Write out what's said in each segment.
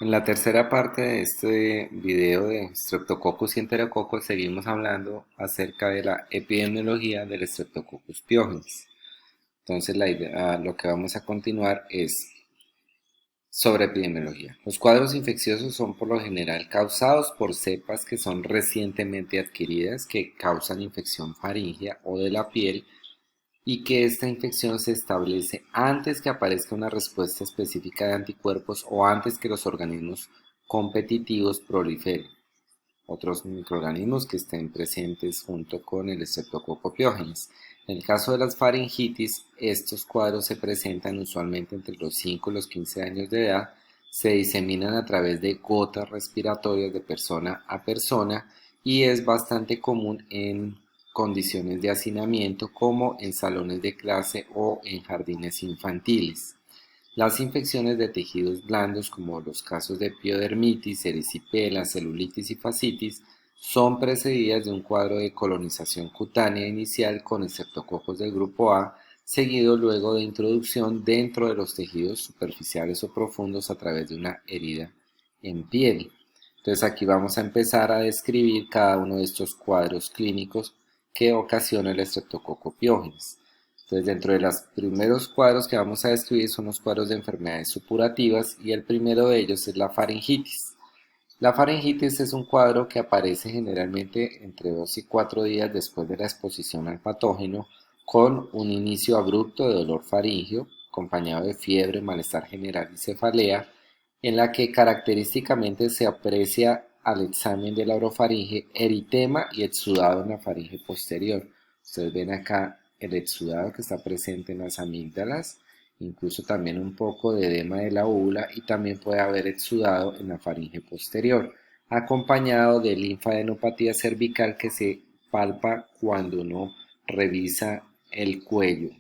En la tercera parte de este video de Streptococcus y Enterococcus seguimos hablando acerca de la epidemiología del Streptococcus pyogenes. Entonces lo que vamos a continuar es sobre epidemiología. Los cuadros infecciosos son por lo general causados por cepas que son recientemente adquiridas que causan infección faríngea o de la piel y que esta infección se establece antes que aparezca una respuesta específica de anticuerpos o antes que los organismos competitivos proliferen, otros microorganismos que estén presentes junto con el Streptococcus pyogenes. En el caso de las faringitis, estos cuadros se presentan usualmente entre los 5 y los 15 años de edad, se diseminan a través de gotas respiratorias de persona a persona y es bastante común en condiciones de hacinamiento como en salones de clase o en jardines infantiles. Las infecciones de tejidos blandos, como los casos de piodermitis, erisipela, celulitis y fascitis, son precedidas de un cuadro de colonización cutánea inicial con estreptococos del grupo A, seguido luego de introducción dentro de los tejidos superficiales o profundos a través de una herida en piel. Entonces aquí vamos a empezar a describir cada uno de estos cuadros clínicos que ocasiona el estreptococo piógenes. Entonces, dentro de los primeros cuadros que vamos a describir son los cuadros de enfermedades supurativas y el primero de ellos es la faringitis. La faringitis es un cuadro que aparece generalmente entre 2 y 4 días después de la exposición al patógeno con un inicio abrupto de dolor faríngeo, acompañado de fiebre, malestar general y cefalea, en la que característicamente se aprecia al examen de la orofaringe eritema y exudado en la faringe posterior. Ustedes ven acá el exudado que está presente en las amígdalas, incluso también un poco de edema de la úvula y también puede haber exudado en la faringe posterior, acompañado de linfadenopatía cervical que se palpa cuando uno revisa el cuello.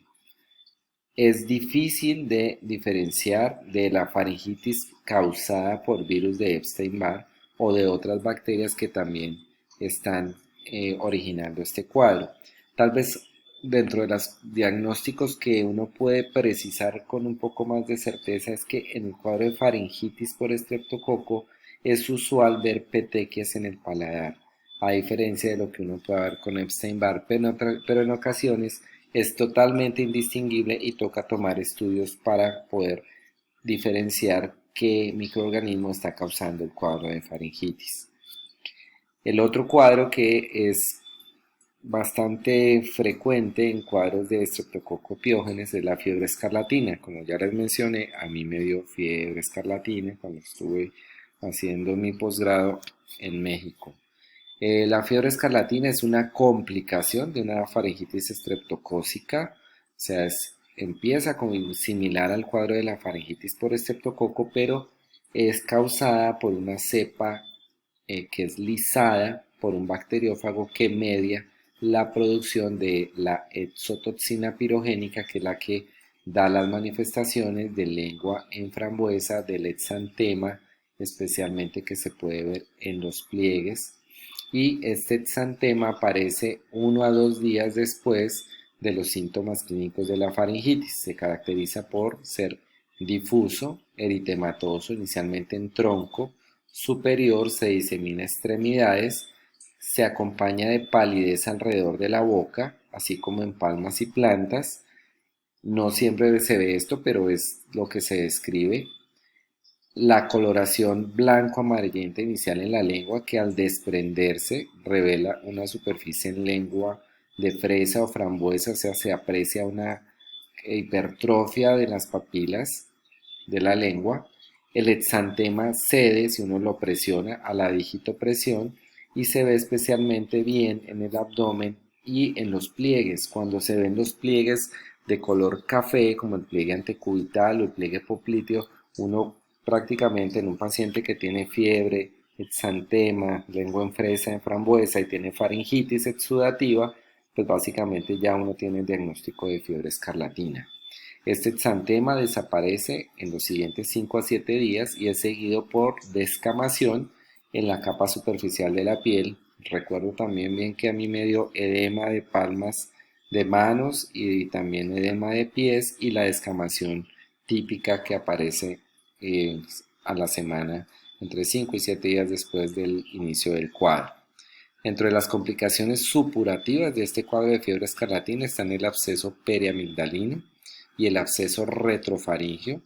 Es difícil de diferenciar de la faringitis causada por virus de Epstein-Barr o de otras bacterias que también están originando este cuadro. Tal vez dentro de los diagnósticos que uno puede precisar con un poco más de certeza es que en el cuadro de faringitis por estreptococo es usual ver petequias en el paladar, a diferencia de lo que uno puede ver con Epstein-Barr, pero en ocasiones es totalmente indistinguible y toca tomar estudios para poder diferenciar qué microorganismo está causando el cuadro de faringitis. El otro cuadro que es bastante frecuente en cuadros de estreptococo piógenes es la fiebre escarlatina. Como ya les mencioné, a mí me dio fiebre escarlatina cuando estuve haciendo mi posgrado en México. La fiebre escarlatina es una complicación de una faringitis estreptocócica, o sea, empieza como similar al cuadro de la faringitis por estreptococo, pero es causada por una cepa que es lisada por un bacteriófago que media la producción de la exotoxina pirogénica, que es la que da las manifestaciones de lengua en frambuesa, del exantema, especialmente que se puede ver en los pliegues, y este exantema aparece 1 a 2 días después de los síntomas clínicos de la faringitis. Se caracteriza por ser difuso, eritematoso, inicialmente en tronco superior, se disemina a extremidades, se acompaña de palidez alrededor de la boca, así como en palmas y plantas. No siempre se ve esto, pero es lo que se describe. La coloración blanco-amarillenta inicial en la lengua que al desprenderse revela una superficie en lengua de fresa o frambuesa, o sea, se aprecia una hipertrofia de las papilas de la lengua. El exantema cede si uno lo presiona a la digitopresión y se ve especialmente bien en el abdomen y en los pliegues. Cuando se ven los pliegues de color café, como el pliegue antecubital o el pliegue popliteo, uno prácticamente en un paciente que tiene fiebre, exantema, lengua en fresa, en frambuesa y tiene faringitis exudativa, pues básicamente ya uno tiene el diagnóstico de fiebre escarlatina. Este exantema desaparece en los siguientes 5 a 7 días y es seguido por descamación en la capa superficial de la piel. Recuerdo también bien que a mí me dio edema de palmas de manos y también edema de pies y la descamación típica que aparece eh, a la semana, entre 5 y 7 días después del inicio del cuadro. Dentro de las complicaciones supurativas de este cuadro de fiebre escarlatina están el absceso periamigdalino y el absceso retrofaríngeo.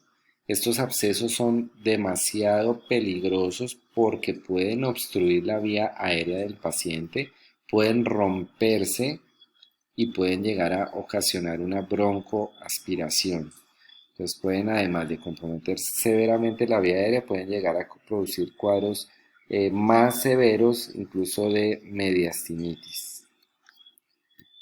Estos abscesos son demasiado peligrosos porque pueden obstruir la vía aérea del paciente, pueden romperse y pueden llegar a ocasionar una broncoaspiración. Entonces pueden, además de comprometer severamente la vía aérea, pueden llegar a producir cuadros más severos, incluso de mediastinitis.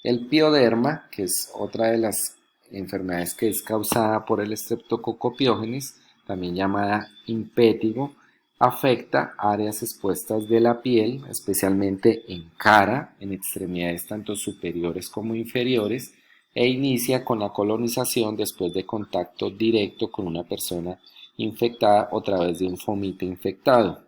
El pioderma, que es otra de las enfermedades que es causada por el Streptococcus pyogenes, también llamada impétigo, afecta áreas expuestas de la piel, especialmente en cara, en extremidades tanto superiores como inferiores, e inicia con la colonización después de contacto directo con una persona infectada o a través de un fomito infectado.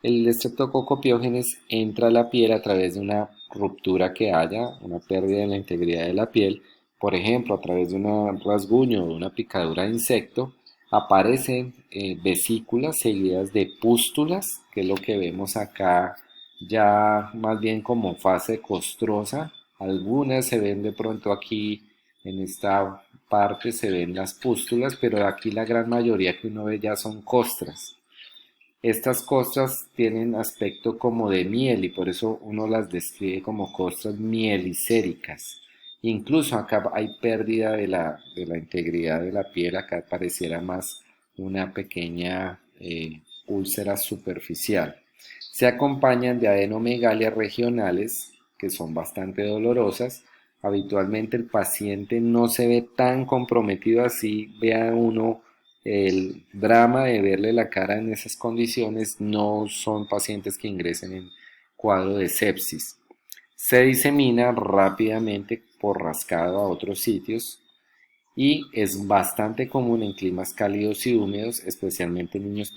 El Streptococcus pyogenes entra a la piel a través de una ruptura que haya, una pérdida en la integridad de la piel, por ejemplo, a través de un rasguño o una picadura de insecto, aparecen vesículas seguidas de pústulas, que es lo que vemos acá ya más bien como fase costrosa. Algunas se ven de pronto aquí en esta parte, se ven las pústulas, pero aquí la gran mayoría que uno ve ya son costras. Estas costras tienen aspecto como de miel y por eso uno las describe como costras mielicéricas. Incluso acá hay pérdida de la integridad de la piel, acá pareciera más una pequeña úlcera superficial. Se acompañan de adenomegalias regionales que son bastante dolorosas. Habitualmente el paciente no se ve tan comprometido así, vea uno el drama de verle la cara en esas condiciones. No son pacientes que ingresen en cuadro de sepsis. Se disemina rápidamente por rascado a otros sitios y es bastante común en climas cálidos y húmedos, especialmente en niños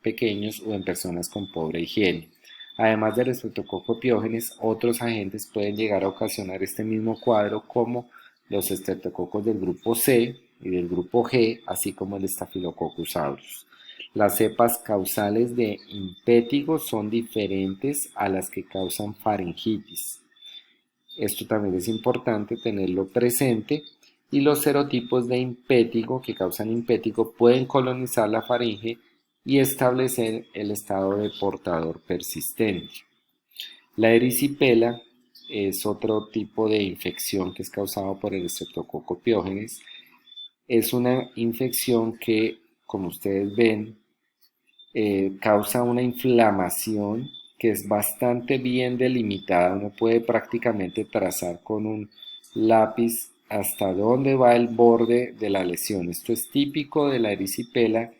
pequeños o en personas con pobre higiene. Además del Streptococcus pyogenes, otros agentes pueden llegar a ocasionar este mismo cuadro como los estreptococos del grupo C y del grupo G, así como el Staphylococcus aureus. Las cepas causales de impétigo son diferentes a las que causan faringitis. Esto también es importante tenerlo presente y los serotipos de impétigo que causan impétigo pueden colonizar la faringe y establecer el estado de portador persistente. La erisipela es otro tipo de infección que es causado por el Streptococcus pyogenes. Es una infección que, como ustedes ven, causa una inflamación que es bastante bien delimitada. Uno puede prácticamente trazar con un lápiz hasta dónde va el borde de la lesión. Esto es típico de la erisipela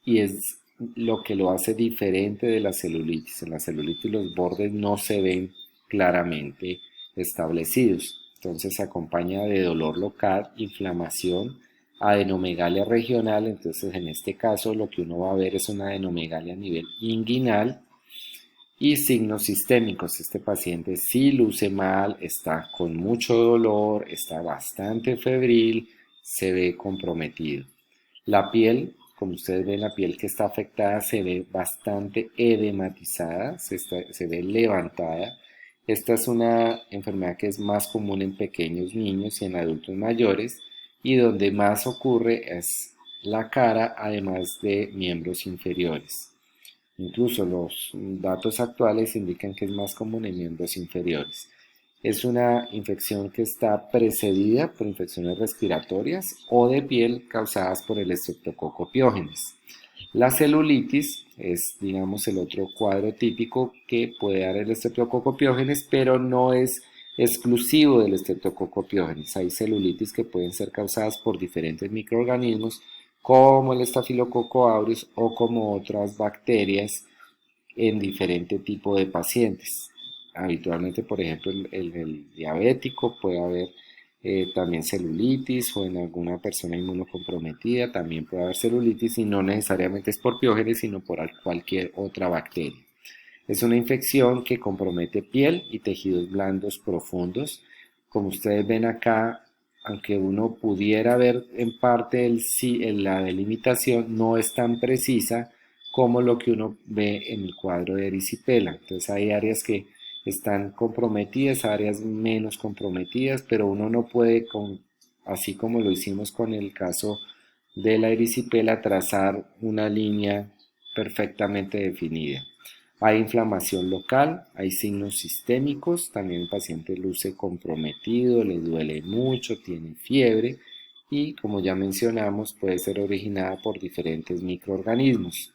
y es lo que lo hace diferente de la celulitis. En la celulitis los bordes no se ven claramente establecidos. Entonces se acompaña de dolor local, inflamación, adenomegalia regional. Entonces en este caso lo que uno va a ver es una adenomegalia a nivel inguinal y signos sistémicos. Este paciente sí luce mal, está con mucho dolor, está bastante febril, se ve comprometido. La piel, como ustedes ven, la piel que está afectada se ve bastante edematizada, se ve levantada. Esta es una enfermedad que es más común en pequeños niños y en adultos mayores y donde más ocurre es la cara, además de miembros inferiores. Incluso los datos actuales indican que es más común en miembros inferiores. Es una infección que está precedida por infecciones respiratorias o de piel causadas por el Streptococcus pyogenes. La celulitis es, digamos, el otro cuadro típico que puede dar el Streptococcus pyogenes, pero no es exclusivo del Streptococcus pyogenes. Hay celulitis que pueden ser causadas por diferentes microorganismos, como el Staphylococcus aureus o como otras bacterias en diferente tipo de pacientes. Habitualmente, por ejemplo, el diabético puede haber también celulitis o en alguna persona inmunocomprometida también puede haber celulitis y no necesariamente es por piógenes sino por cualquier otra bacteria. Es una infección que compromete piel y tejidos blandos profundos. Como ustedes ven acá, aunque uno pudiera ver en parte la delimitación, no es tan precisa como lo que uno ve en el cuadro de erisipela. Entonces hay áreas que están comprometidas, áreas menos comprometidas, pero uno no puede, así como lo hicimos con el caso de la erisipela, trazar una línea perfectamente definida. Hay inflamación local, hay signos sistémicos, también el paciente luce comprometido, le duele mucho, tiene fiebre y, como ya mencionamos, puede ser originada por diferentes microorganismos.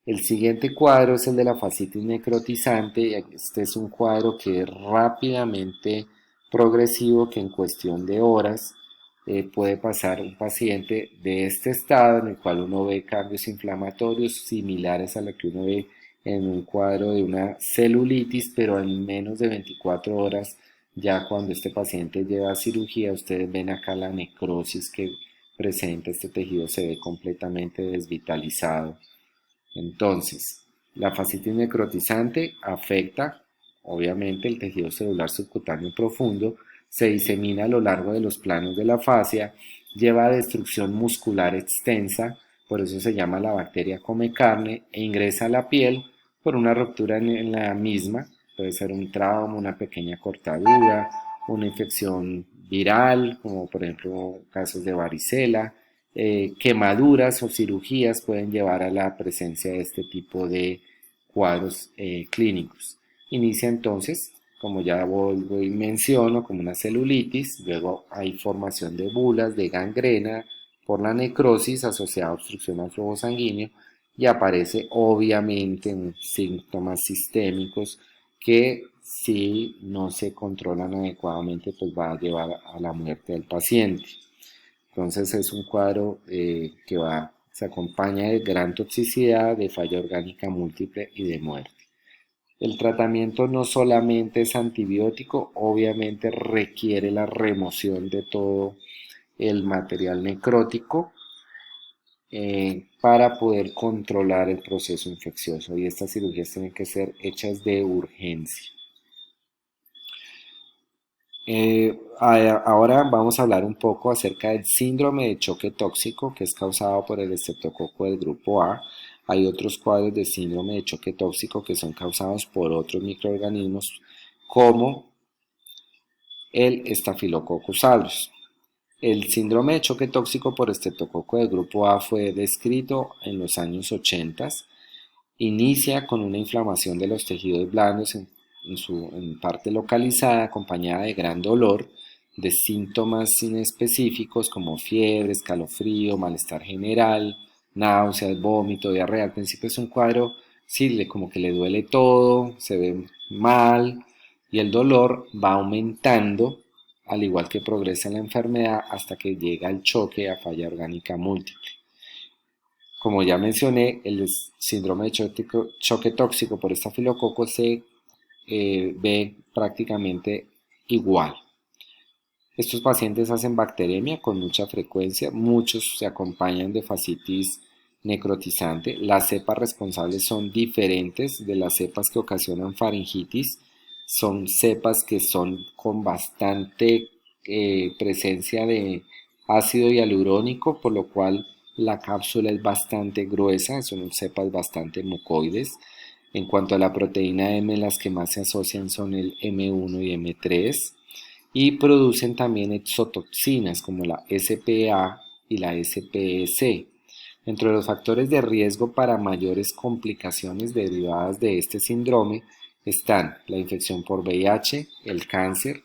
El siguiente cuadro es el de la fascitis necrotizante. Este es un cuadro que es rápidamente progresivo, que en cuestión de horas puede pasar un paciente de este estado en el cual uno ve cambios inflamatorios similares a lo que uno ve en un cuadro de una celulitis, pero en menos de 24 horas, ya cuando este paciente lleva cirugía, ustedes ven acá la necrosis que presenta este tejido, se ve completamente desvitalizado. Entonces, la fascitis necrotizante afecta, obviamente, el tejido celular subcutáneo profundo, se disemina a lo largo de los planos de la fascia, lleva a destrucción muscular extensa, por eso se llama la bacteria come carne, e ingresa a la piel por una ruptura en la misma, puede ser un trauma, una pequeña cortadura, una infección viral, como por ejemplo casos de varicela, quemaduras o cirugías pueden llevar a la presencia de este tipo de cuadros clínicos. Inicia entonces, como ya vuelvo y menciono, como una celulitis, luego hay formación de bulas, de gangrena por la necrosis asociada a obstrucción al flujo sanguíneo y aparece obviamente en síntomas sistémicos que si no se controlan adecuadamente pues va a llevar a la muerte del paciente. Entonces es un cuadro se acompaña de gran toxicidad, de falla orgánica múltiple y de muerte. El tratamiento no solamente es antibiótico, obviamente requiere la remoción de todo el material necrótico para poder controlar el proceso infeccioso y estas cirugías tienen que ser hechas de urgencia. Ahora vamos a hablar un poco acerca del síndrome de choque tóxico que es causado por el estreptococo del grupo A. Hay otros cuadros de síndrome de choque tóxico que son causados por otros microorganismos como el Staphylococcus aureus. El síndrome de choque tóxico por estreptococo del grupo A fue descrito en los años 80. Inicia con una inflamación de los tejidos blandos en parte localizada, acompañada de gran dolor, de síntomas inespecíficos como fiebre, escalofrío, malestar general, náuseas, vómito, diarrea. Al principio es un cuadro, sí, como que le duele todo, se ve mal y el dolor va aumentando al igual que progresa la enfermedad hasta que llega al choque a falla orgánica múltiple. Como ya mencioné, el síndrome de choque tóxico por estafilococo se ve prácticamente igual. Estos pacientes hacen bacteremia con mucha frecuencia, muchos se acompañan de fascitis necrotizante. Las cepas responsables son diferentes de las cepas que ocasionan faringitis, son cepas que son con bastante presencia de ácido hialurónico, por lo cual la cápsula es bastante gruesa, son cepas bastante mucoides. En cuanto a la proteína M, las que más se asocian son el M1 y M3 y producen también exotoxinas como la SPA y la SPEC. Dentro de los factores de riesgo para mayores complicaciones derivadas de este síndrome están la infección por VIH, el cáncer,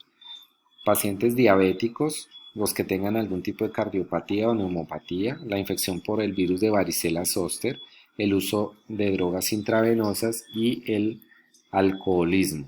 pacientes diabéticos, los que tengan algún tipo de cardiopatía o neumopatía, la infección por el virus de varicela zóster, el uso de drogas intravenosas y el alcoholismo.